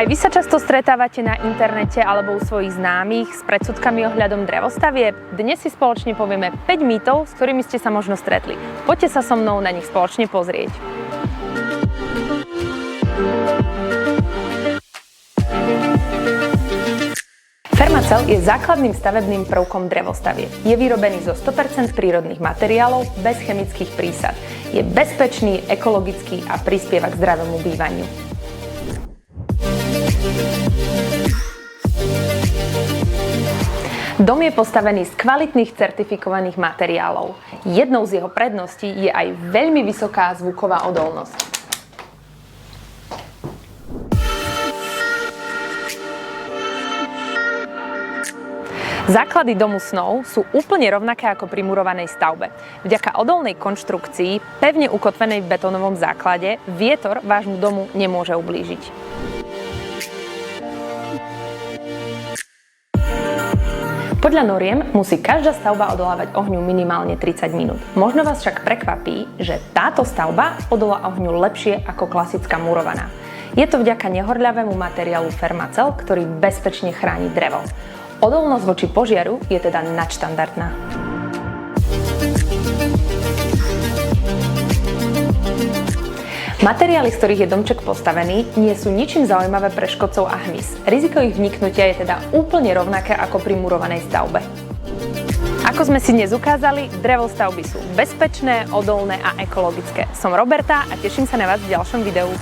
Aj vy sa často stretávate na internete alebo u svojich známych s predsudkami ohľadom drevostavieb? Dnes si spoločne povieme 5 mýtov, s ktorými ste sa možno stretli. Poďte sa so mnou na nich spoločne pozrieť. Fermacell je základným stavebným prvkom drevostavieb. Je vyrobený zo 100% prírodných materiálov bez chemických prísad. Je bezpečný, ekologický a prispieva k zdravému bývaniu. Dom je postavený z kvalitných certifikovaných materiálov. Jednou z jeho predností je aj veľmi vysoká zvuková odolnosť. Základy domu snov sú úplne rovnaké ako pri murovanej stavbe. Vďaka odolnej konštrukcii, pevne ukotvenej v betónovom základe, vietor vášmu domu nemôže ublížiť. Podľa noriem musí každá stavba odolávať ohňu minimálne 30 minút. Možno vás však prekvapí, že táto stavba odolá ohňu lepšie ako klasická murovaná. Je to vďaka nehorľavému materiálu Fermacell, ktorý bezpečne chráni drevo. Odolnosť voči požiaru je teda nadštandardná. Materiály, z ktorých je domček postavený, nie sú ničím zaujímavé pre škodcov a hmyz. Riziko ich vniknutia je teda úplne rovnaké ako pri murovanej stavbe. Ako sme si dnes ukázali, drevostavby sú bezpečné, odolné a ekologické. Som Roberta a teším sa na vás v ďalšom videu.